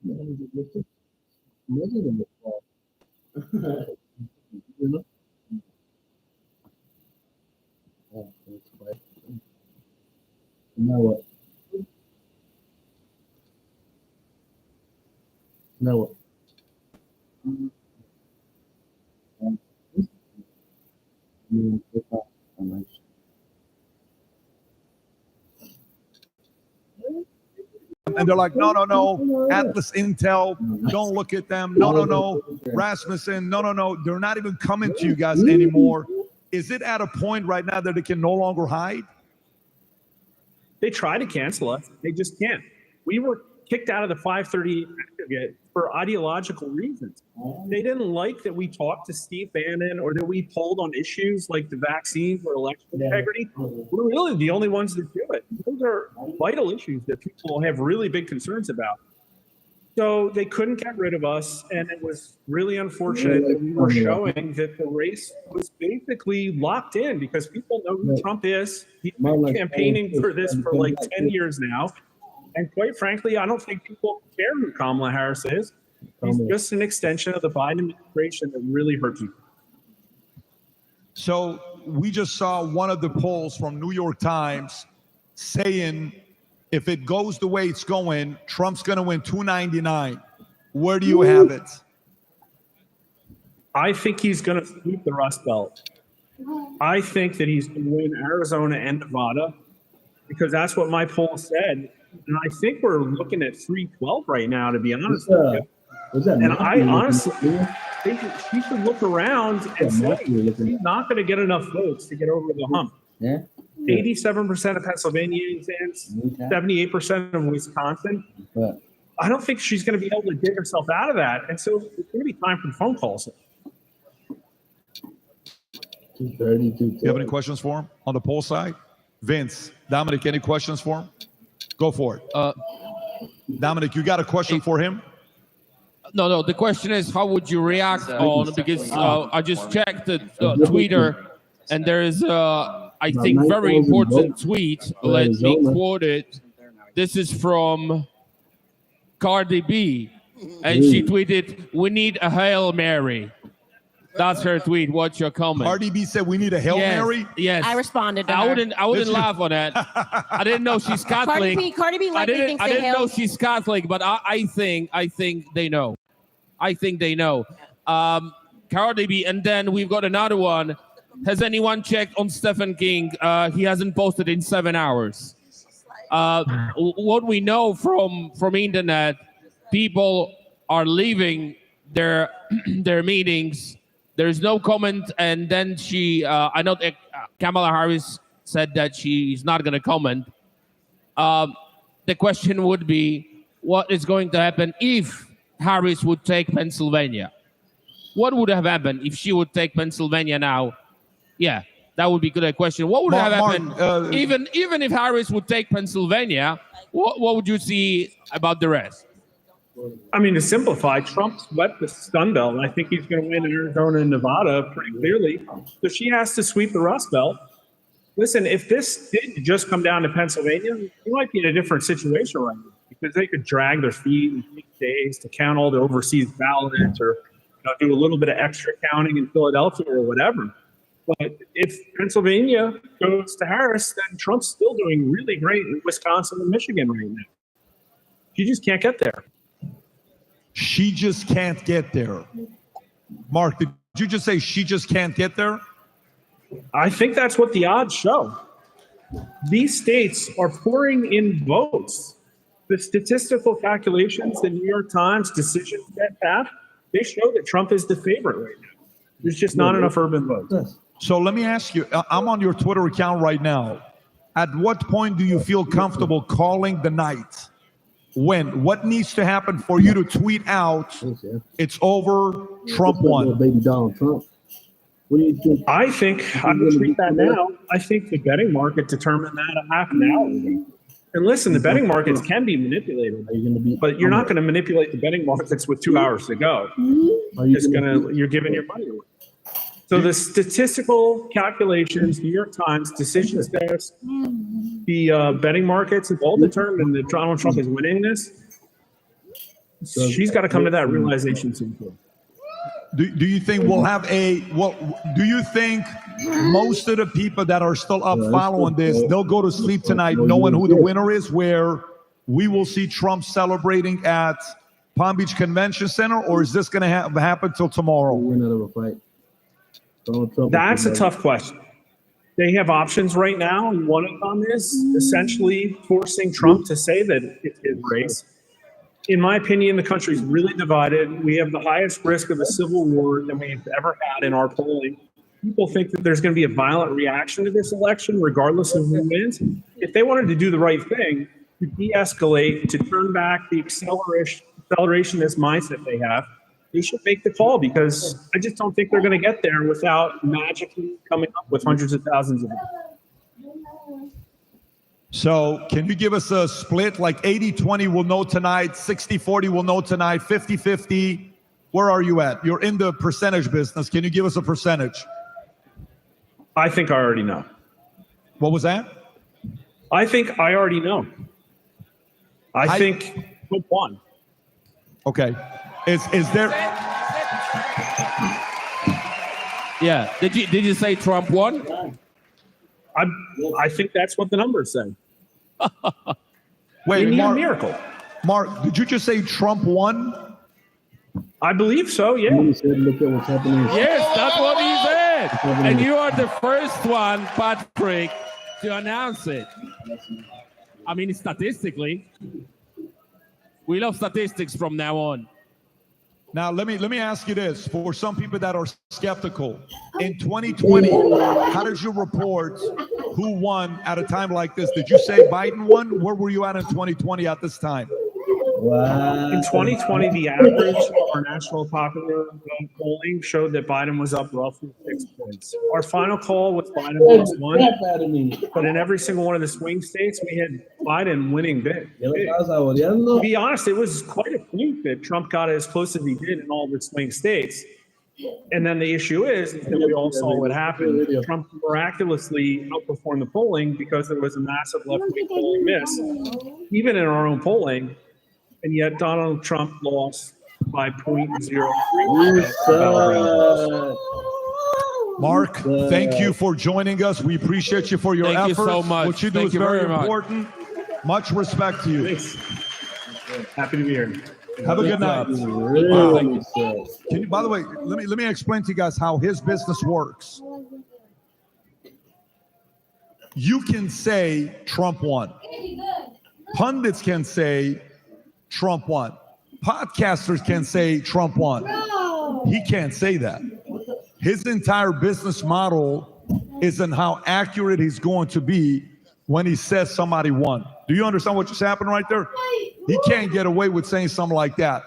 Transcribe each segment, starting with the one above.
Now what? Now what? And they're like, no, no, no. Atlas Intel, don't look at them. No, no, no. Rasmussen, no, no, no. They're not even coming to you guys anymore. Is it at a point right now that they can no longer hide? They try to cancel us. They just can't. We were kicked out of the 530 aggregate for ideological reasons. They didn't like that we talked to Steve Bannon or that we polled on issues like the vaccines or election integrity. We're really the only ones that do it. Those are vital issues that people have really big concerns about. So they couldn't get rid of us, and it was really unfortunate that we were showing that the race was basically locked in because people know who Trump is. He's been campaigning for this for like 10 years now. And quite frankly, I don't think people care who Kamala Harris is. He's just an extension of the Biden administration that really hurt people. So we just saw one of the polls from New York Times saying if it goes the way it's going, Trump's going to win 299. Where do you have it? I think he's going to sweep the Rust Belt. I think that he's going to win Arizona and Nevada because that's what my poll said. And I think we're looking at 312 right now, to be honest with you. And I honestly think she should look around and say he's not going to get enough votes to get over the hump. 87% of Pennsylvanians, 78% of Wisconsin. I don't think she's going to be able to dig herself out of that. And so it's going to be time for phone calls. Do you have any questions for him on the poll side? Vince, Dominic, any questions for him? Go for it. Dominic, you got a question for him? No. The question is, how would you react on, because I just checked the Twitter, and there is, I think, very important tweet. Let me quote it. This is from Cardi B, and she tweeted, "We need a Hail Mary." That's her tweet. What's your comment? Cardi B said we need a Hail Mary? Yes. I responded to I her. wouldn't laugh on that. I didn't know she's Catholic. Cardi B likely thinks I didn't Hail. know she's Catholic, but I think they know. I think they know. Cardi B, and then we've got another one. Has anyone checked on Stephen King? He hasn't posted in 7 hours. What we know from internet, people are leaving their meetings. There's no comment, and then I know Kamala Harris said that she's not going to comment. The question would be, what is going to happen if Harris would take Pennsylvania? What would have happened if she would take Pennsylvania now? Yeah, that would be a good question. What would have happened even if Harris would take Pennsylvania? What would you see about the rest? I mean, to simplify, Trump swept the Sun Belt. I think he's going to win Arizona and Nevada pretty clearly. So she has to sweep the Rust Belt. Listen, if this did just come down to Pennsylvania, we might be in a different situation right now because they could drag their feet and take days to count all the overseas ballots or do a little bit of extra counting in Philadelphia or whatever. But if Pennsylvania goes to Harris, then Trump's still doing really great in Wisconsin and Michigan right now. She just can't get there. She just can't get there. Mark, did you just say she just can't get there? I think that's what the odds show. These states are pouring in votes. The statistical calculations, the New York Times decisions that have, they show that Trump is the favorite right now. There's just not enough urban votes. So let me ask you, I'm on your Twitter account right now. At what point do you feel comfortable calling the night? When? What needs to happen for you to tweet out, it's over, Trump won? Baby Donald Trump. What do you think? I think I would tweet that now. I think the betting market determined that a half an hour ago. And listen, the betting markets can be manipulated, but you're not going to manipulate the betting markets with 2 hours to go. You're giving your money away. So the statistical calculations, New York Times, decisions desk, the betting markets have all determined that Donald Trump is winning this. She's got to come to that realization soon too. Do you think we'll have do you think most of the people that are still up following this, they'll go to sleep tonight knowing who the winner is, where we will see Trump celebrating at Palm Beach Convention Center, or is this going to happen till tomorrow? That's a tough question. They have options right now. One of them is essentially forcing Trump to say that it's his race. In my opinion, the country's really divided. We have the highest risk of a civil war than we've ever had in our polling. People think that there's going to be a violent reaction to this election, regardless of who wins. If they wanted to do the right thing, to de-escalate, to turn back the accelerationist mindset they have, they should make the call, because I just don't think they're going to get there without magically coming up with hundreds of thousands of votes. So can you give us a split, like 80-20 we'll know tonight, 60-40 we'll know tonight, 50-50? Where are you at? You're in the percentage business. Can you give us a percentage? I think I already know. What was that? I think I already know. I think Trump won. Okay. Is there? Yeah. Did you say Trump won? I think that's what the numbers say. Wait, a Mark, miracle. Mark, did you just say Trump won? I believe so, yeah. He said, look at what's happening. Yes, that's what he said. And you are the first one, Patrick, to announce it. I mean, statistically, we love statistics from now on. Now, let me ask you this. For some people that are skeptical, in 2020, how did you report who won at a time like this? Did you say Biden won? Where were you at in 2020 at this time? Wow. In 2020, the average for national popular vote polling showed that Biden was up roughly 6 points. Our final call was Biden +1, but in every single one of the swing states, we had Biden winning big. To be honest, it was quite a fluke that Trump got as close as he did in all the swing states. And then the issue is that we all saw what happened. Trump miraculously outperformed the polling because there was a massive left-wing polling miss, even in our own polling. And yet Donald Trump lost by 0.03. Mark, thank you for joining us. We appreciate you for your Thank efforts. you so much. What you do Thank is you very very much. important. Much respect to you. Thanks. Happy to be here. Have a good night. Really sad. Can you, by the way, let me explain to you guys how his business works. You can say Trump won. Pundits can say Trump won. Podcasters can say Trump won. He can't say that. His entire business model is in how accurate he's going to be when he says somebody won. Do you understand what just happened right there? He can't get away with saying something like that.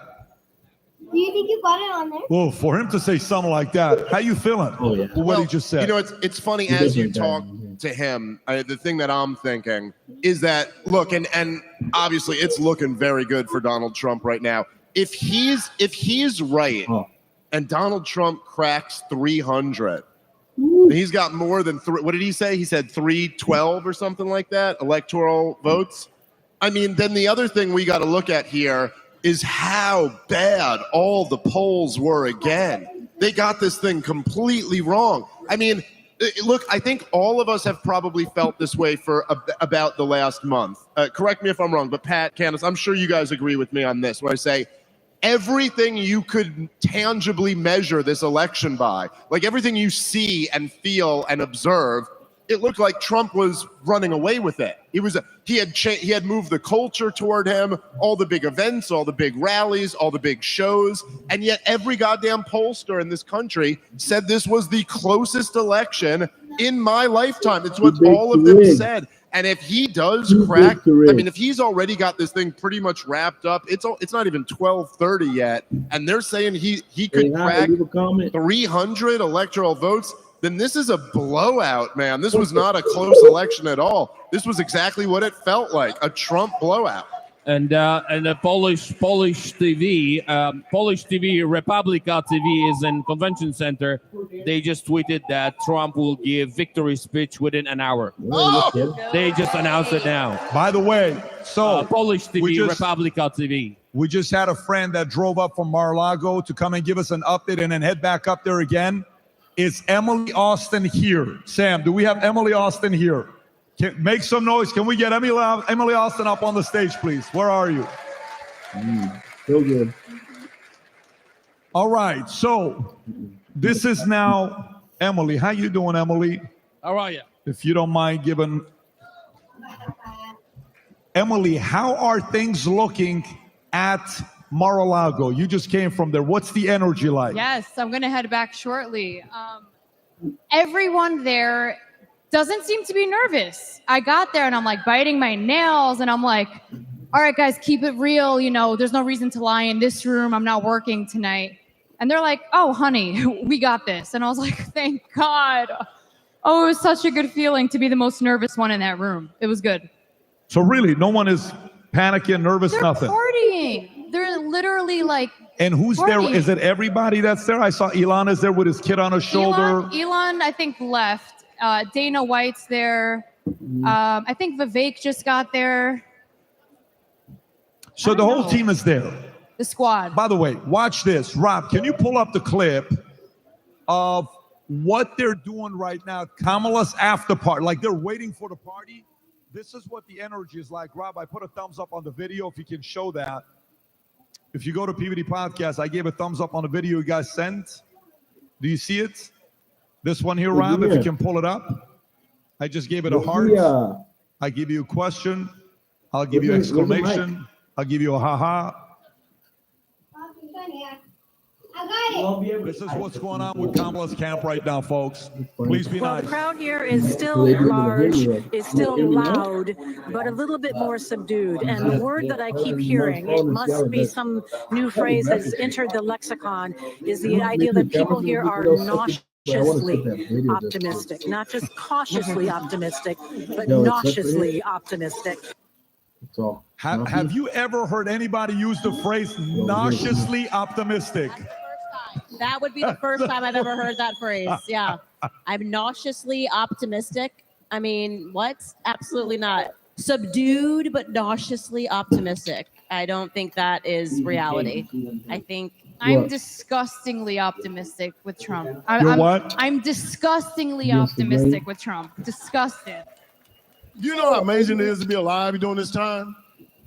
Do you think you got it on there? Well, for him to say something like that, how you feeling? Oh, yeah. For what he just said. You know, it's funny as you talk to him. The thing that I'm thinking is that look, and obviously it's looking very good for Donald Trump right now. If he's right, and Donald Trump cracks 300, he's got more than three. What did he say? He said 312 or something like that electoral votes. I mean, then the other thing we got to look at here is how bad all the polls were again. They got this thing completely wrong. I mean, look, I think all of us have probably felt this way for about the last month. Correct me if I'm wrong, but Pat, Candace, I'm sure you guys agree with me on this when I say everything you could tangibly measure this election by, like everything you see and feel and observe, it looked like Trump was running away with it. He had moved the culture toward him, all the big events, all the big rallies, all the big shows, and yet every goddamn pollster in this country said this was the closest election in my lifetime. It's what all of them said. And if he does crack, I mean, if he's already got this thing pretty much wrapped up, it's not even 12:30 yet, and they're saying he could crack 300 electoral votes, then this is a blowout, man. This was not a close election at all. This was exactly what it felt like, a Trump blowout. And the Polish TV, Republika TV is in Convention Center. They just tweeted that Trump will give victory speech within an hour. They just announced it now. By the way, so Polish TV, Republika TV. We just had a friend that drove up from Mar-a-Lago to come and give us an update and then head back up there again. Is Emily Austin here? Sam, do we have Emily Austin here? Make some noise. Can we get Emily Austin up on the stage, please? Where are you? So good. All right. So this is now Emily. How you doing, Emily? How are you? If you don't mind giving Emily, how are things looking at Mar-a-Lago? You just came from there. What's the energy like? Yes, I'm going to head back shortly. Everyone there doesn't seem to be nervous. I got there and I'm like biting my nails and I'm like, all right, guys, keep it real. You know, there's no reason to lie in this room. I'm not working tonight. And they're like, oh, honey, we got this. And I was like, thank God. Oh, it was such a good feeling to be the most nervous one in that room. It was good. So really, no one is panicking, nervous, They're nothing. partying. They're literally like And who's partying. there? Is it everybody that's there? I saw Elon is there with his kid on his shoulder. Elon, I think, left. Dana White's there. I think Vivek just got there. So the whole team is there. The squad. By the way, watch this. Rob, can you pull up the clip of what they're doing right now? Kamala's after party. Like they're waiting for the party. This is what the energy is like. Rob, I put a thumbs up on the video if you can show that. If you go to PVD Podcast, I gave a thumbs up on the video you guys sent. Do you see it? This one here, Rob, if you can pull it up. I just gave it a heart. I give you a question. I'll give you exclamation. I'll give you a ha-ha. This is what's going on with Kamala's camp right now, folks. Please be Well, nice. the crowd here is still large, is still loud, but a little bit more subdued. And the word that I keep hearing, it must be some new phrase that's entered the lexicon, is the idea that people here are nauseously optimistic. Not just cautiously optimistic, but nauseously optimistic. Have you ever heard anybody use the phrase nauseously optimistic? That would be the first time I've ever heard that phrase. Yeah. I'm nauseously optimistic. I mean, what? Absolutely not. Subdued, but nauseously optimistic. I don't think that is reality. I think I'm disgustingly optimistic with Trump. I'm disgustingly optimistic with Trump. Disgusted. You know how amazing it is to be alive during this time?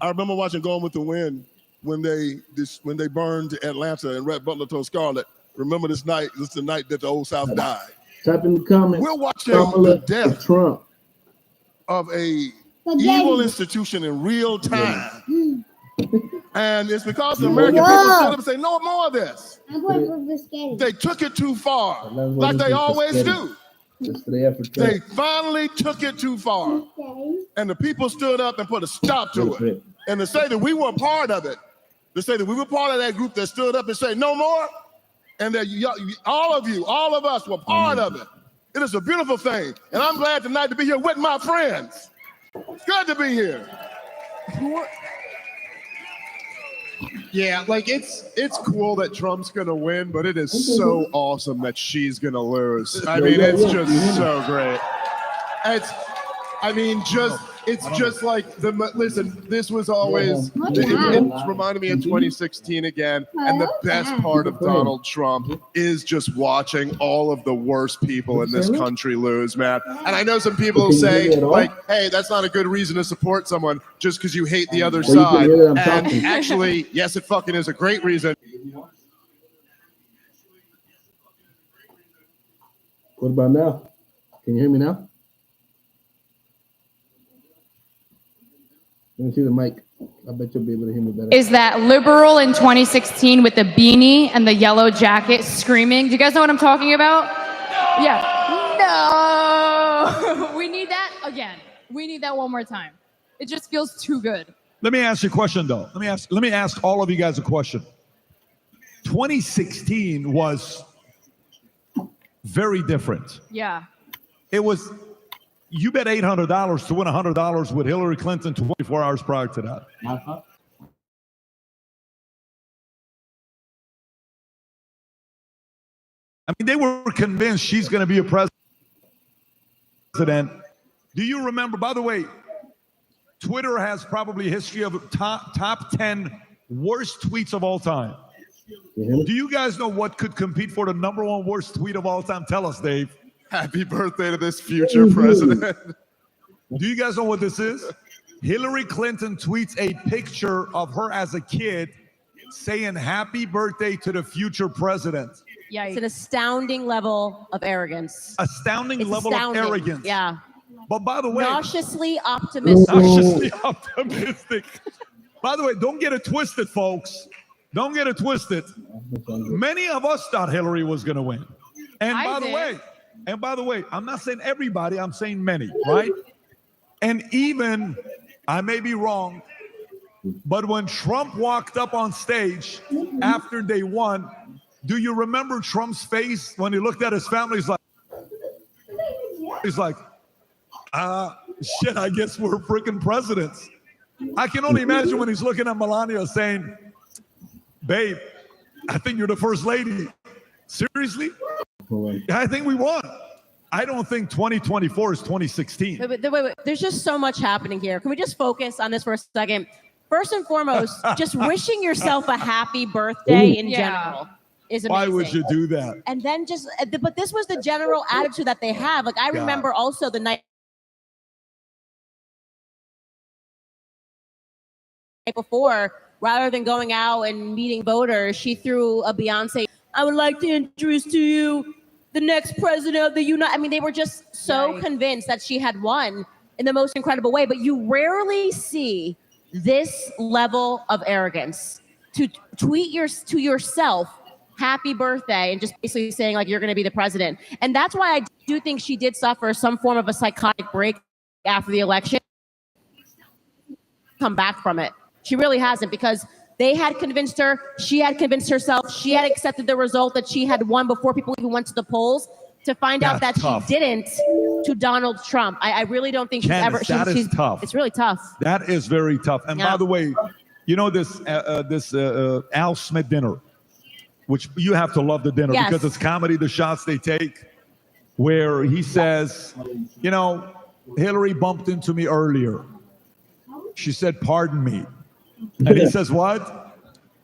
I remember watching Gone with the Wind when they burned Atlanta and Rhett Butler told Scarlett, remember this night, this is the night that the Old South died. Type in the comments. We're watching the death of a evil institution in real time. And it's because the American people stood up and say, no more of this. They took it too far, like they always do. They finally took it too far. And the people stood up and put a stop to it. And to say that we were a part of it, to say that we were part of that group that stood up and said, no more, and that all of us were part of it. It is a beautiful thing. And I'm glad tonight to be here with my friends. It's good to be here. Yeah, like it's cool that Trump's gonna win, but it is so awesome that she's gonna lose. I mean, it's just so great. It's just like listen. This was always it reminded me of 2016 again. And the best part of Donald Trump is just watching all of the worst people in this country lose, man. And I know some people will say like, "Hey, that's not a good reason to support someone just because you hate the other side." And actually, yes, it fucking is a great reason. What about now? Can you hear me now? Let me see the mic. I bet you'll be able to hear me better. Is that liberal in 2016 with the beanie and the yellow jacket screaming? Do you guys know what I'm talking about? Yeah. No. We need that again. We need that one more time. It just feels too good. Let me ask you a question, though. Let me ask all of you guys a question. 2016 was very different. Yeah. It was. You bet $800 to win $100 with Hillary Clinton 24 hours prior to that. I mean, they were convinced she's going to be a president. Do you remember, by the way, Twitter has probably a history of top 10 worst tweets of all time. Do you guys know what could compete for the #1 worst tweet of all time? Tell us, Dave. Happy birthday to this future president. Do you guys know what this is? Hillary Clinton tweets a picture of her as a kid saying happy birthday to the future president. Yeah, it's an astounding level of arrogance. Astounding It's level astounding. of arrogance. Yeah. But by the way, Nauseously optimistic. nauseously optimistic. By the way, don't get it twisted, folks. Don't get it twisted. Many of us thought Hillary was going to win. And by the way, I'm not saying everybody, I'm saying many, right? And even, I may be wrong, but when Trump walked up on stage after they won, do you remember Trump's face when he looked at his family? He's like, shit, I guess we're freaking presidents. I can only imagine when he's looking at Melania saying, babe, I think you're the first lady. Seriously? I think we won. I don't think 2024 is 2016. Wait. There's just so much happening here. Can we just focus on this for a second? First and foremost, just wishing yourself a happy birthday in general is amazing. Why would you do that? And then but this was the general attitude that they have. Like, I remember also the night before, rather than going out and meeting voters, she threw a Beyonce, I would like to introduce to you the next president of the United. I mean, they were just so convinced that she had won in the most incredible way. But you rarely see this level of arrogance to tweet to yourself happy birthday and just basically saying like you're going to be the president. And that's why I do think she did suffer some form of a psychotic break after the election. Come back from it. She really hasn't, because they had convinced her, she had convinced herself, she had accepted the result that she had won before people even went to the polls, to find out that she didn't to Donald Trump. I really don't think Candace, she's tough. It's really tough. That is very tough. And by the way, you know this Al Smith dinner, which you have to love the dinner because it's comedy, the shots they take, where he says, you know, Hillary bumped into me earlier. She said, pardon me. And he says, what?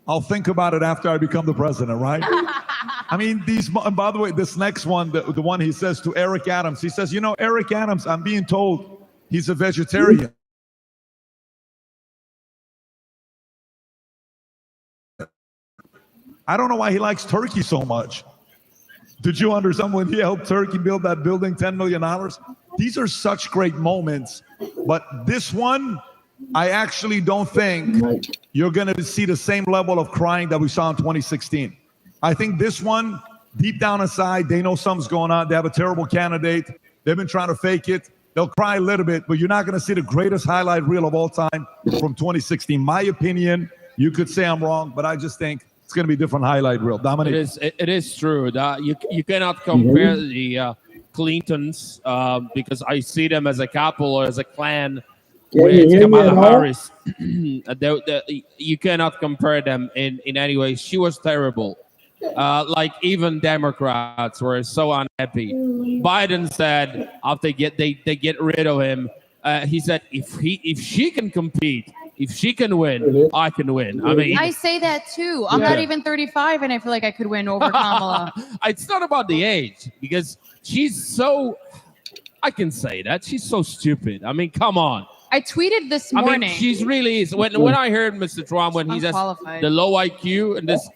I'll think about it after I become the president, right? I mean, and by the way, this next one, the one he says to Eric Adams, he says, you know, Eric Adams, I'm being told he's a vegetarian. I don't know why he likes turkey so much. Did you understand when he helped Turkey build that building, $10 million? These are such great moments. But this one, I actually don't think you're going to see the same level of crying that we saw in 2016. I think this one, deep down inside, they know something's going on. They have a terrible candidate. They've been trying to fake it. They'll cry a little bit, but you're not going to see the greatest highlight reel of all time from 2016. My opinion, you could say I'm wrong, but I just think it's going to be a different highlight reel. Dominic? It is true that you cannot compare the Clintons because I see them as a couple or as a clan with Kamala Harris. You cannot compare them in any way. She was terrible. Like even Democrats were so unhappy. Biden said after they get rid of him, he said if she can compete, if she can win, I can win. I mean, I say that too. I'm not even 35, and I feel like I could win over Kamala. It's not about the age, because she's so. I can say that she's so stupid. I mean, come on. I tweeted this morning. I mean, she's really is. When I heard Mr. Trump when he says the low IQ and this,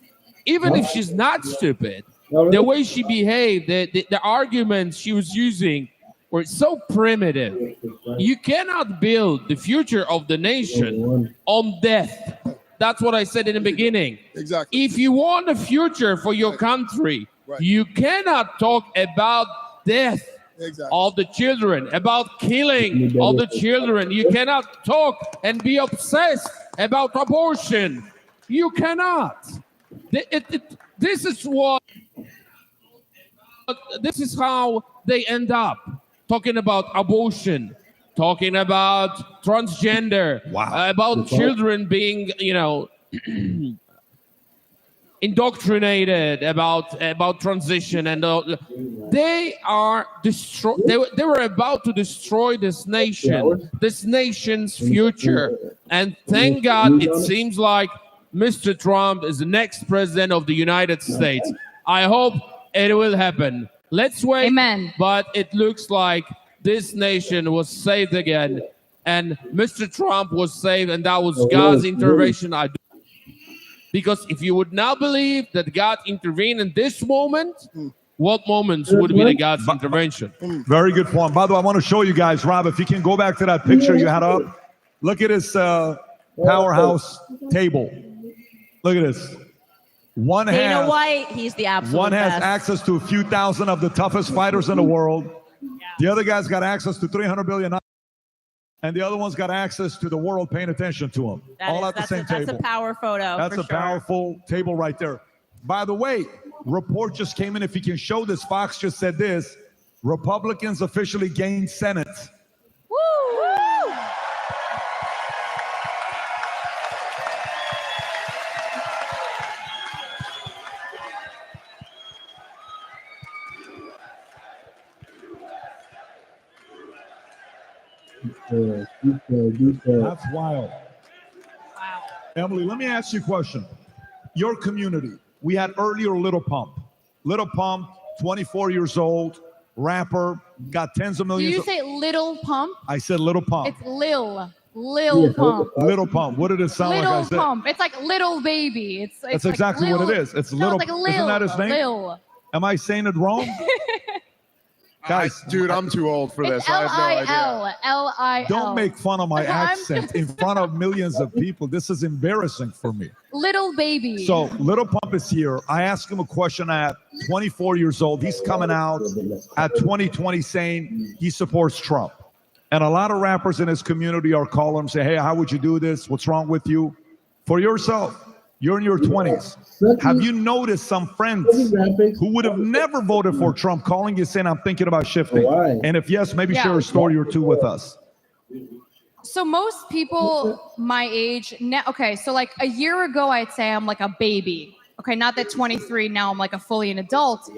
even if she's not stupid, the way she behaved, the arguments she was using were so primitive. You cannot build the future of the nation on death. That's what I said in the beginning. Exactly. If you want a future for your country, you cannot talk about death. All the children, about killing all the children. You cannot talk and be obsessed about abortion. You cannot. This is how they end up talking about abortion, talking about transgender, about children being, indoctrinated about transition, and they are they were about to destroy this nation's future. And thank God, it seems like Mr. Trump is the next president of the United States. I hope it will happen. Let's wait. Amen. But it looks like this nation was saved again. And Mr. Trump was saved, and that was God's intervention. Because if you would now believe that God intervened in this moment, what moments would be the God's intervention? Very good point. By the way, I want to show you guys, Rob, if you can go back to that picture you had up. Look at this powerhouse table. Look at this. Dana White, he's the absolute One has best. access to a few thousand of the toughest fighters in the world. The other guy's got access to 300 billion. And the other one's got access to the world paying attention to him. All at the same table. That's a power photo. That's a powerful table right there. By the way, report just came in. If you can show this, Fox just said this. Republicans officially gained Senate. Woo! That's wild. Wow. Emily, let me ask you a question. Your community, we had earlier Little Pump. Little Pump, 24 years old, rapper, got tens of Do millions. you say Little Pump? I said Little Pump. It's Lil Pump. Little Pump. What did it sound Little like I said? Pump. It's like little baby. It's That's like exactly what it is. It's Little. Like Lil, Isn't that his name? Lil. Am I saying it wrong? Guys, dude, I'm too old for this. It's I have no idea. L-I-L. Don't make fun of my I'm accent in front of millions of people. This is embarrassing for me. Little baby. So Little Pump is here. I asked him a question at 24 years old. He's coming out at 2020 saying he supports Trump. And a lot of rappers in his community are calling him, say, hey, how would you do this? What's wrong with you? For yourself, you're in your 20s. Have you noticed some friends who would have never voted for Trump calling you saying, I'm thinking about shifting? And if yes, maybe share a story or two with us. So most people my age, okay, so like a year ago, I'd say I'm like a baby. Okay, not that 23, now I'm like a fully an adult.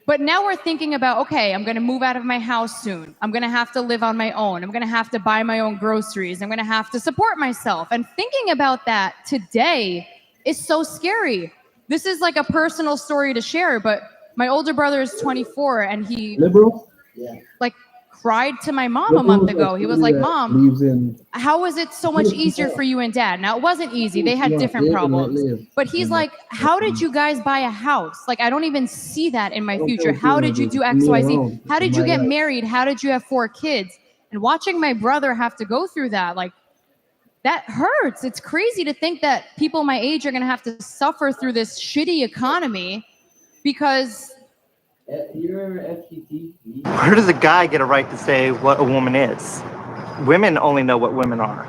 But now we're thinking about, okay, I'm going to move out of my house soon. I'm going to have to live on my own. I'm going to have to buy my own groceries. I'm going to have to support myself. And thinking about that today is so scary. This is like a personal story to share, but my older brother is 24 and he like cried to my mom a month ago. He was like, Mom, how was it so much easier for you and Dad? Now, it wasn't easy. They had different problems. But he's like, how did you guys buy a house? Like, I don't even see that in my future. How did you do X, Y, Z? How did you get married? How did you have 4 kids? And watching my brother have to go through that, like, that hurts. It's crazy to think that people my age are going to have to suffer through this shitty economy because... Where does a guy get a right to say what a woman is? Women only know what women are.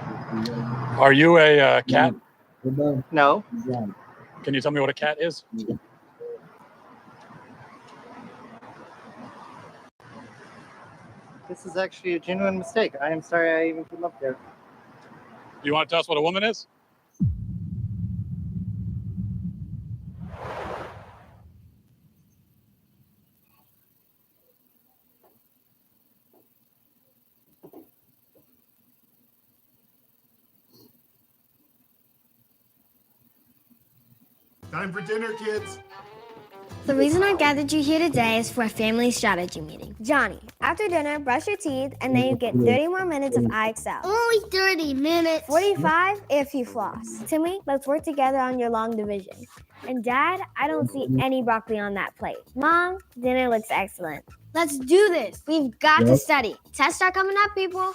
Are you a cat? No. Can you tell me what a cat is? This is actually a genuine mistake. I am sorry I even came up there. Do you want to tell us what a woman is? Time for dinner, kids. The reason I gathered you here today is for a family strategy meeting. Johnny, after dinner, brush your teeth, and then you get 30 more minutes of IXL. Only 30 minutes. 45 if you floss. Timmy, let's work together on your long division. And Dad, I don't see any broccoli on that plate. Mom, dinner looks excellent. Let's do this. We've got to study. Tests are coming up, people.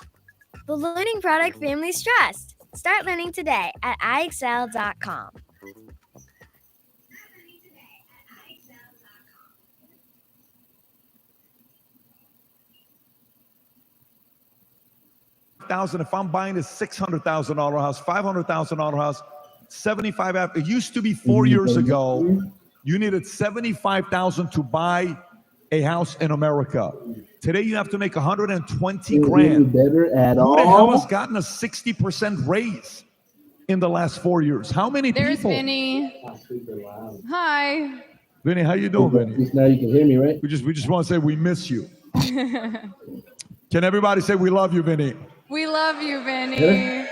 The learning product Families Trust. Start learning today at IXL.com. If I'm buying a $600,000 house, $500,000 house, 75. It used to be 4 years ago, you needed 75,000 to buy a house in America. Today you have to make 120 grand. Better at Who all. the hell has gotten a 60% raise in the last 4 years? How many There's people? Vinny. Hi. Vinny, how you doing, Vinny? Now you can hear me, right? We just want to say we miss you. Can everybody say we love you, Vinny? We love you, Vinny.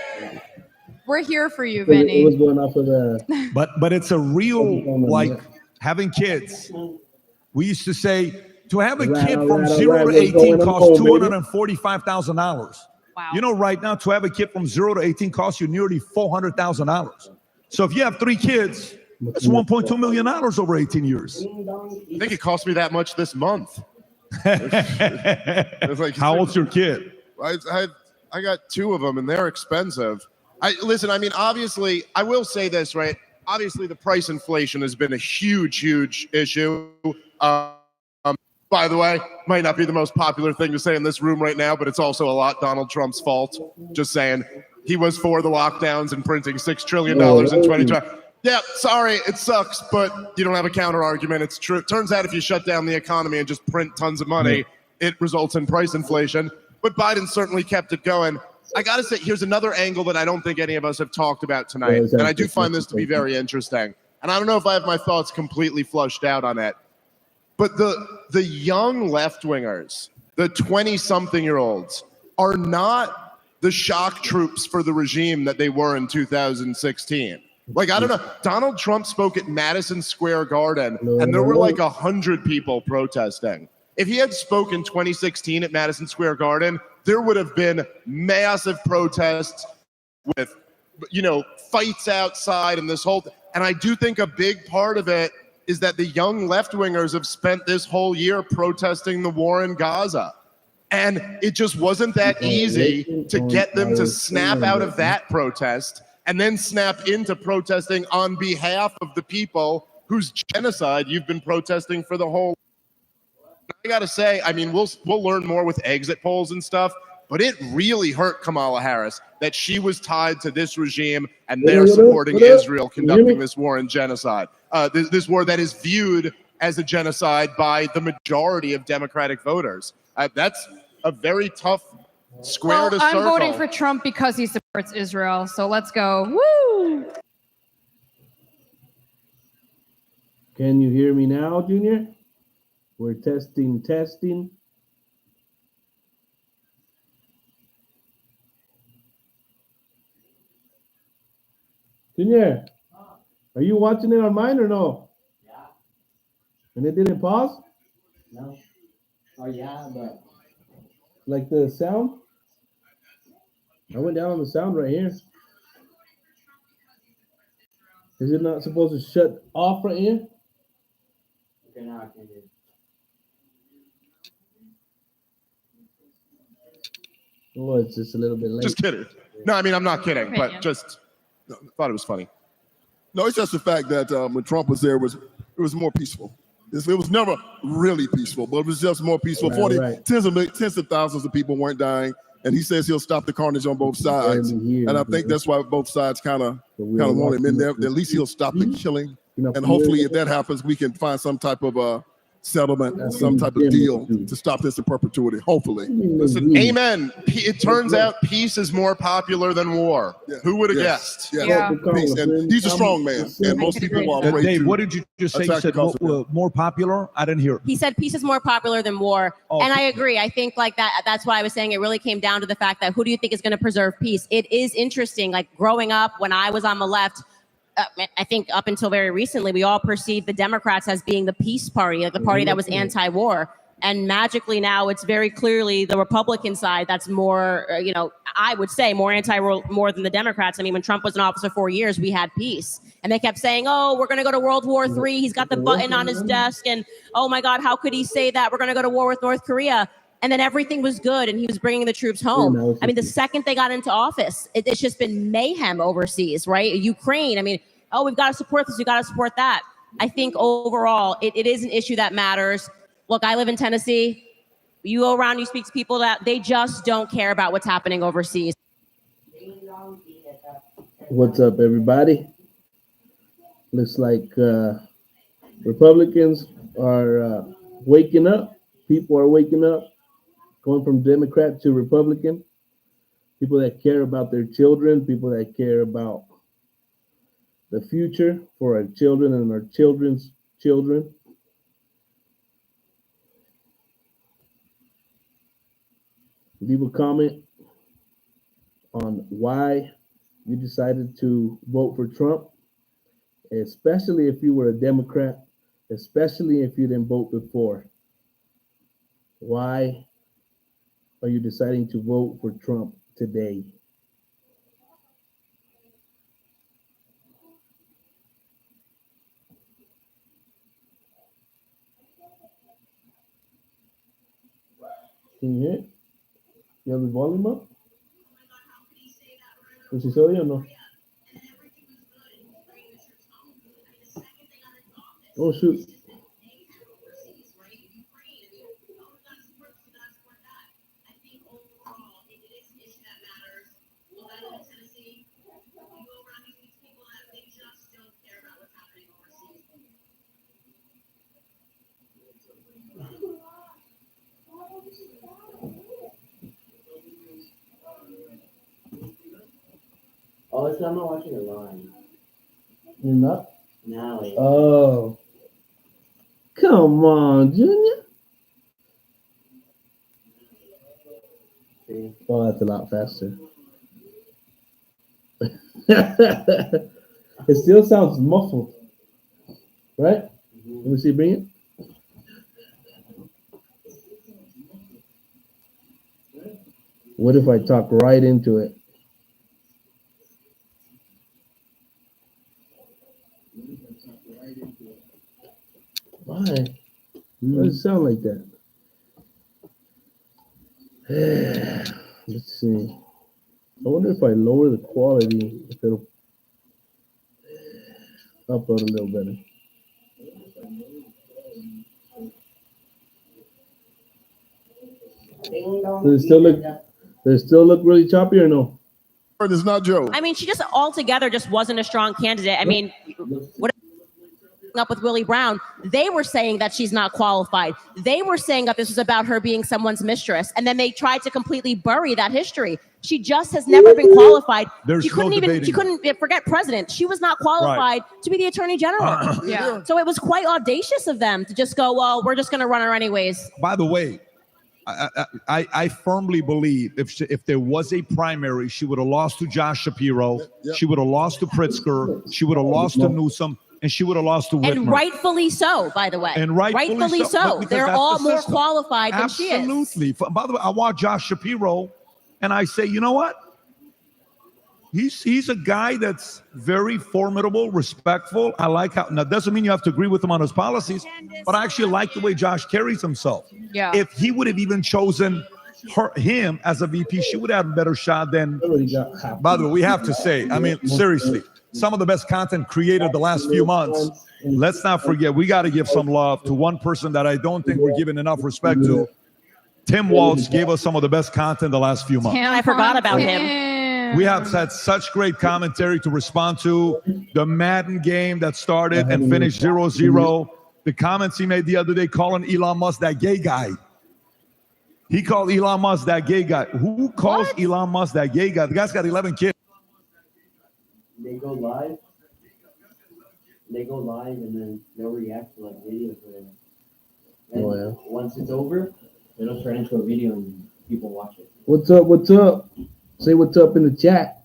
We're here for you, It Vinny. was going off of the. But it's a real, like, having kids. We used to say to have a Right, kid all from right, all 0 right. to What's 18 going on, costs baby? $245,000. Wow. You know, right now to have a kid from 0 to 18 costs you nearly $400,000. So if you have 3 kids, that's $1.2 million over 18 years. I think it cost me that much this month. It's like, how old's your kid? I got 2 of them, and they're expensive. Listen. I mean, obviously, I will say this, right? Obviously, the price inflation has been a huge issue. By the way, might not be the most popular thing to say in this room right now, but it's also a lot Donald Trump's fault. Just saying, he was for the lockdowns and printing $6 trillion in 2020. Yeah, sorry, it sucks, but you don't have a counter argument. It's true. It turns out if you shut down the economy and just print tons of money, it results in price inflation. But Biden certainly kept it going. I got to say, here's another angle that I don't think any of us have talked about tonight, and I do find this to be very interesting. And I don't know if I have my thoughts completely flushed out on it, but the young left-wingers, the 20-something-year-olds, are not the shock troops for the regime that they were in 2016. Like, I don't know. Donald Trump spoke at Madison Square Garden, and there were like 100 people protesting. If he had spoken in 2016 at Madison Square Garden, there would have been massive protests with, fights outside and this whole. And I do think a big part of it is that the young left-wingers have spent this whole year protesting the war in Gaza. And it just wasn't that easy to get them to snap out of that protest and then snap into protesting on behalf of the people whose genocide you've been protesting for the whole. I got to say, I mean, we'll learn more with exit polls and stuff, but it really hurt Kamala Harris that she was tied to this regime and they're supporting Israel conducting this war and genocide. This war that is viewed as a genocide by the majority of Democratic voters. That's a very tough square to circle. I'm voting for Trump because he supports Israel. So let's go. Woo! Can you hear me now, Junior? We're testing. Junior, are you watching it on mine or no? Yeah. And it didn't pause? No. Oh, yeah, but. Like the sound? I went down on the sound right here. Is it not supposed to shut off right here? Okay, now I can hear. Oh, it's just a little bit late. Just kidding. No, I mean, I'm not kidding, but just thought it was funny. No, it's just the fact that when Trump was there, it was more peaceful. It was never really peaceful, but it was just more peaceful. Tens of thousands of people weren't dying, and he says he'll stop the carnage on both sides. And I think that's why both sides kind of want him in there. At least he'll stop the killing, and hopefully, if that happens, we can find some type of settlement, some type of deal to stop this in perpetuity. Hopefully, listen, amen. It turns out peace is more popular than war. Yeah. Who would have guessed? Yeah. Peace. And he's a strong man, and most people are afraid Dave, to what did you just say? You said more popular? I didn't hear. He said peace is more popular than war, and I agree. I think like that. That's why I was saying it really came down to the fact that who do you think is going to preserve peace? It is interesting. Like growing up, when I was on the left. I think up until very recently, we all perceived the Democrats as being the peace party, like the party that was anti-war. And magically now it's very clearly the Republican side that's more, I would say more anti-war more than the Democrats. I mean, when Trump was in office for 4 years, we had peace. And they kept saying, oh, we're going to go to World War III. He's got the button on his desk. And, oh, my God, how could he say that? We're going to go to war with North Korea. And then everything was good, and he was bringing the troops home. I mean, the second they got into office, it's just been mayhem overseas, right? Ukraine, I mean, oh, we've got to support this, we've got to support that. I think overall, it is an issue that matters. Look, I live in Tennessee. You go around, you speak to people that they just don't care about what's happening overseas. What's up, everybody? Looks like Republicans are waking up. People are waking up. Going from Democrat to Republican, people that care about their children, people that care about the future for our children and our children's children. Leave a comment on why you decided to vote for Trump, especially if you were a Democrat, especially if you didn't vote before. Why are you deciding to vote for Trump today? Can you hear it? You have the volume up? ¿Pues se oye o no? Oh, shoot. Oh, it's I'm not watching it live. You're not? Now. Oh. Come on, Junior. See? Oh, that's a lot faster. It still sounds muffled, right? Let me see, bring it. What if I talk right into it? Why? Why does it sound like that? Let's see. I wonder if I lower the quality, if it'll upload a little better. Does it still look really choppy or no? It's not Joe. I mean, she just altogether just wasn't a strong candidate. I mean, what up with Willie Brown, they were saying that she's not qualified. They were saying that this was about her being someone's mistress, and then they tried to completely bury that history. She just has never been qualified. There's she couldn't no even. debating She couldn't forget president. She was not qualified to be the attorney general. Yeah. So it was quite audacious of them to just go, well, we're just going to run her anyways. By the way, I firmly believe if there was a primary, she would have lost to Josh Shapiro. Yep. She would have lost to Pritzker. She would have lost to Newsom. And she would have lost to Whitmer. And rightfully so, by the way. And rightfully so. Because They're that's all the more system. qualified than she is. Absolutely. By the way, I watch Josh Shapiro, and I say, you know what? He's a guy that's very formidable, respectful. I like how. Now, doesn't mean you have to agree with him on his policies, but I actually like the way Josh carries himself. Yeah. If he would have even chosen him as a VP, she would have a better shot than. By the way, we have to say, I mean, seriously, some of the best content created the last few months. Let's not forget, we got to give some love to one person that I don't think we're giving enough respect to. Tim Waltz gave us some of the best content the last few months. I forgot about him. We have had such great commentary to respond to. The Madden game that started and finished 0-0. The comments he made the other day calling Elon Musk that gay guy. He called Elon Musk that gay guy. Who calls Elon Musk that gay guy? The guy's got 11 kids. They go live. They go live and then they'll react to like videos. And once it's over, it'll turn into a video and people watch it. What's up? What's up? Say what's up in the chat.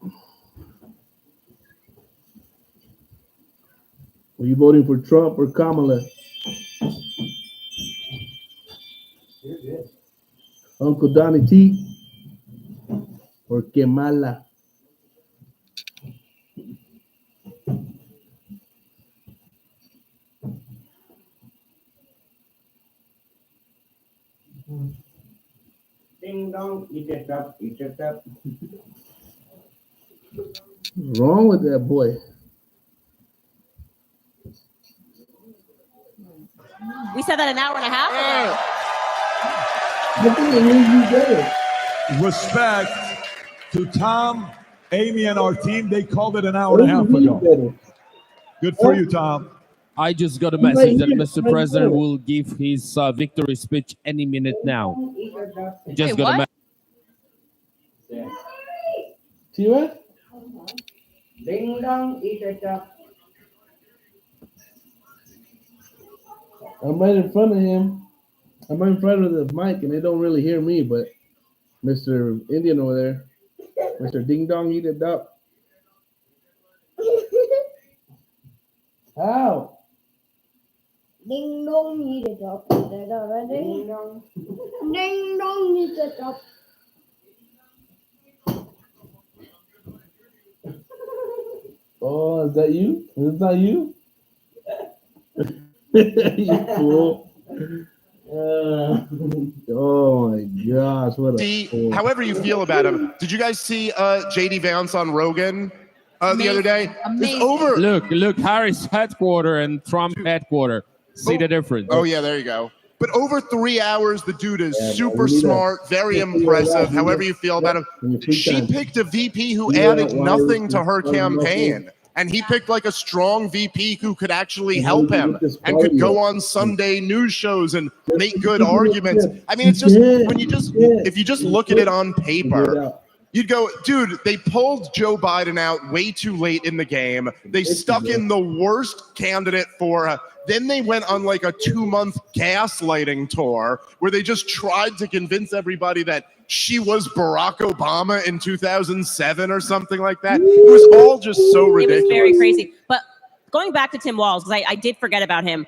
Are you voting for Trump or Kamala? You're good. Uncle Donnie T or Kamala? Ding dong, eat it up, eat it up. What's wrong with that boy? We said that an hour and a half ago. I think it made you better. Respect to Tom, Amy, and our team. They called it an hour and a half ago. Good for you, Tom. I just got a message that Mr. President will give his victory speech any minute now. Just got a message. See what? Ding dong, eat it up. I'm right in front of him. I'm right in front of the mic, and they don't really hear me. But Mr. Indian over there, Mr. Ding Dong, eat it up. How? Ding dong, need it up. Ding dong. Ding dong, need it up. Oh, is that you? Is that you? You fool. Oh my gosh, what a fool. However you feel about him. Did you guys see JD Vance on Rogan the other day? It's over. Look, Harris headquarter and Trump headquarter. See the difference. Oh yeah, there you go. But over 3 hours, the dude is super we need smart, very impressive. However you feel about him, she picked a VP who added nothing to her campaign. And he picked like a strong VP who could actually help him and could go on Sunday news shows and make good arguments. I mean, it's just when if you just look at it on paper, you'd go, dude, they pulled Joe Biden out way too late in the game. They stuck in the worst candidate for then they went on like a 2-month gaslighting tour where they just tried to convince everybody that she was Barack Obama in 2007 or something like that. It was all just so ridiculous. It was very crazy. But going back to Tim Walz, because I did forget about him.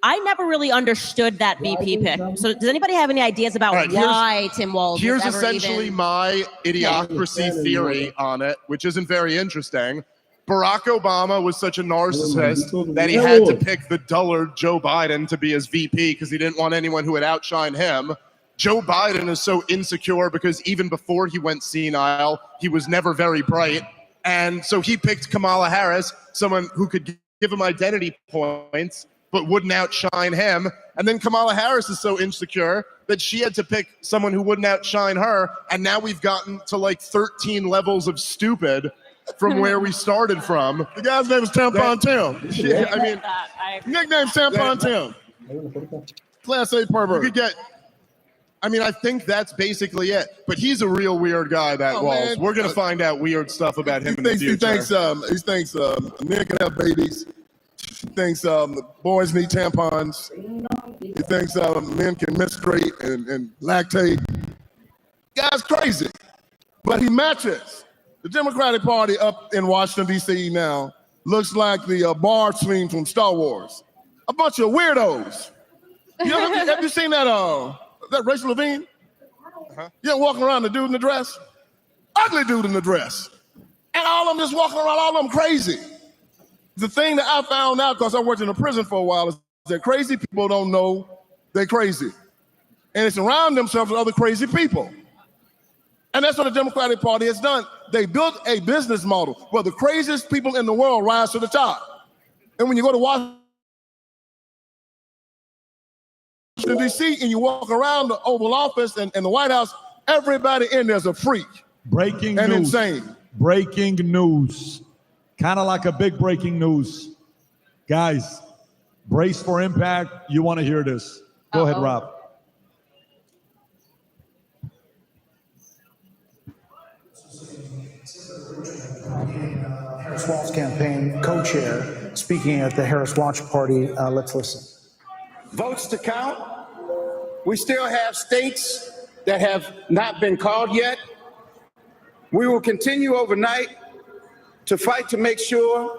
I never really understood that VP pick. So does anybody have any ideas about why Tim Walz? Here's essentially my idiocracy theory on it, which isn't very interesting. Barack Obama was such a narcissist that he had to pick the dullard Joe Biden to be his VP because he didn't want anyone who would outshine him. Joe Biden is so insecure because even before he went senile, he was never very bright. And so he picked Kamala Harris, someone who could give him identity points, but wouldn't outshine him. And then Kamala Harris is so insecure that she had to pick someone who wouldn't outshine her. And now we've gotten to like 13 levels of stupid from where we started from. The guy's name is Tampon Tim. Yeah, I mean, nickname Tampon Tim. Class A pervert. You could get. I mean, I think that's basically it. But he's a real weird guy, that Walz. Man. We're gonna find out weird stuff about him in the future. He thinks men can have babies. He thinks boys need tampons. He thinks men can menstruate and lactate. Guy's crazy. But he matches. The Democratic Party up in Washington, D.C. now looks like the bar scene from Star Wars. A bunch of weirdos. Have you seen that Rachel Levine? Yeah, walking around, the dude in the dress. Ugly dude in the dress. And all of them just walking around, all of them crazy. The thing that I found out, because I worked in a prison for a while, is that crazy people don't know they're crazy. And they surround themselves with other crazy people. And that's what the Democratic Party has done. They built a business model where the craziest people in the world rise to the top. And when you go to Washington, D.C. and you walk around the Oval Office and the White House, everybody in there's a freak. Breaking and news. Insane. Breaking news. Kind of like a big breaking news. Guys, brace for impact. You want to hear this. Go ahead, Rob. Harris Walz campaign co-chair speaking at the Harris Watch Party. Let's listen. Votes to count. We still have states that have not been called yet. We will continue overnight to fight to make sure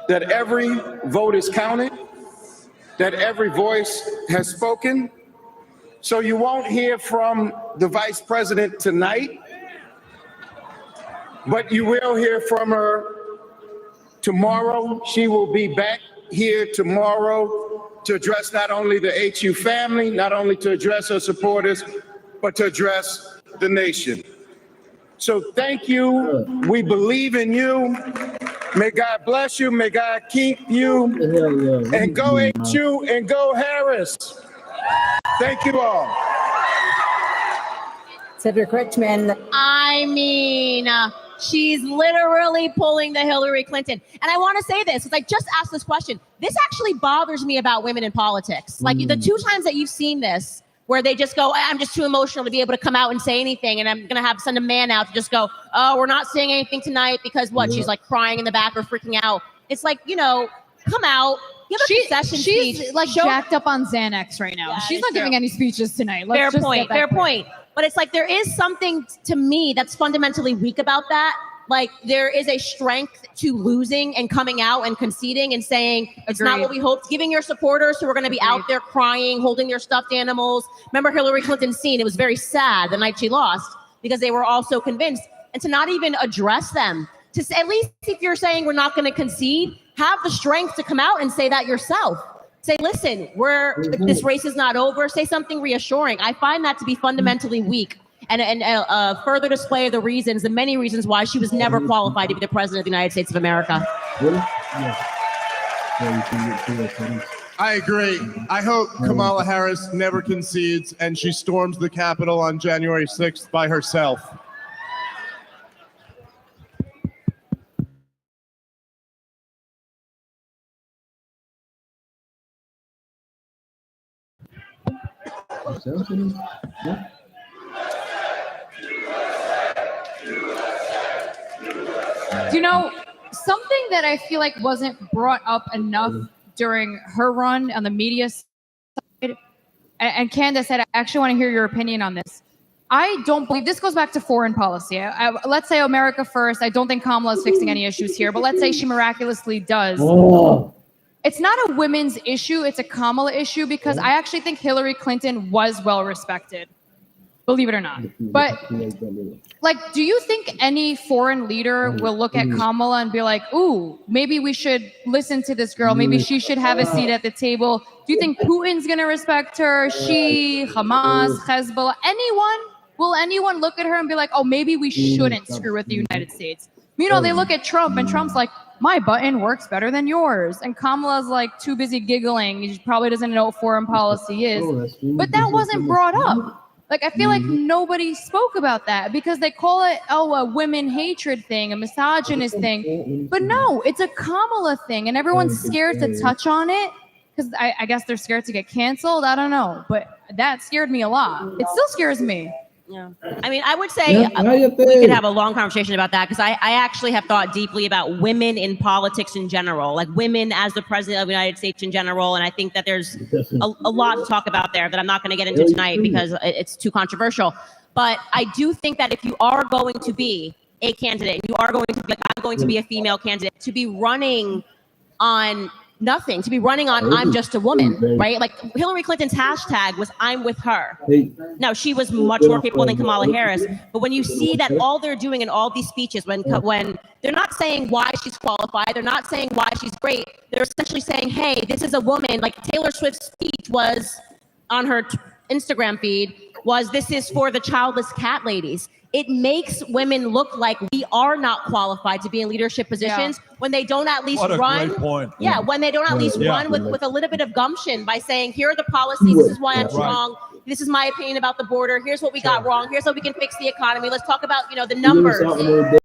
that every vote is counted, that every voice has spoken. So you won't hear from the vice president tonight, but you will hear from her tomorrow. She will be back here tomorrow to address not only the HU family, not only to address her supporters, but to address the nation. So thank you. We believe in you. May God bless you. May God keep you. And go HU and go Harris. Thank you all. Senator Critchman. I mean, she's literally pulling the Hillary Clinton. And I want to say this, because I just asked this question. This actually bothers me about women in politics. Like the 2 times that you've seen this, where they just go, I'm just too emotional to be able to come out and say anything. And I'm going to send a man out to just go, oh, we're not saying anything tonight because what? She's like crying in the back or freaking out. It's like, come out. Give a concession speech. She's like jacked up on Xanax right now. Yeah, She's not giving any speeches tonight. Let's Fair point. But it's like there is something to me that's fundamentally weak about that. like there is a strength to losing and coming out and conceding and saying it's not what we hoped, giving your supporters who are going to be out there crying, holding their stuffed animals. Remember Hillary Clinton's scene? It was very sad the night she lost because they were all so convinced. And to not even address them, to say, at least if you're saying we're not going to concede, have the strength to come out and say that yourself. Say, listen, this race is not over. Say something reassuring. I find that to be fundamentally weak and a further display of the many reasons why she was never qualified to be the president of the United States of America. I agree. I hope Kamala Harris never concedes and she storms the Capitol on January 6th by herself. You know, something that I feel like wasn't brought up enough during her run on the media side, and Candace said, I actually want to hear your opinion on this. I don't believe, this goes back to foreign policy. Let's say America first. I don't think Kamala is fixing any issues here, but let's say she miraculously does. It's not a women's issue, it's a Kamala issue, because I actually think Hillary Clinton was well respected, believe it or not. But like, do you think any foreign leader will look at Kamala and be like, ooh, maybe we should listen to this girl, maybe she should have a seat at the table? Do you think Putin's gonna respect her? She, Hamas, Hezbollah, anyone? Will anyone look at her and be like, oh, maybe we shouldn't screw with the United States? You know, they look at Trump and Trump's like, my button works better than yours. And Kamala's like too busy giggling. She probably doesn't know what foreign policy is. But that wasn't brought up. Like, I feel like nobody spoke about that because they call it, a women hatred thing, a misogynist thing. But no, it's a Kamala thing. And everyone's scared to touch on it because I guess they're scared to get canceled. I don't know. But that scared me a lot. It still scares me. Yeah. I mean, I would say we could have a long conversation about that because I actually have thought deeply about women in politics in general, like women as the president of the United States in general. And I think that there's a lot to talk about there that I'm not going to get into tonight because it's too controversial. But I do think that if you are going to be a candidate, you are going to be, like, I'm going to be a female candidate, to be running on nothing, to be running on I'm just a woman, right? Like Hillary Clinton's hashtag was I'm with her. Now, she was much more capable than Kamala Harris, but when you see that all they're doing in all these speeches, when they're not saying why she's qualified, they're not saying why she's great, they're essentially saying, hey, this is a woman. Like Taylor Swift's speech was on her Instagram feed was, this is for the childless cat ladies. It makes women look like we are not qualified to be in leadership positions when they don't at least run. Great point. Yeah, when they don't at least run with a little bit of gumption by saying, here are the policies, this is why I'm strong, this is my opinion about the border, here's what we got wrong, here's how we can fix the economy, let's talk about, the numbers.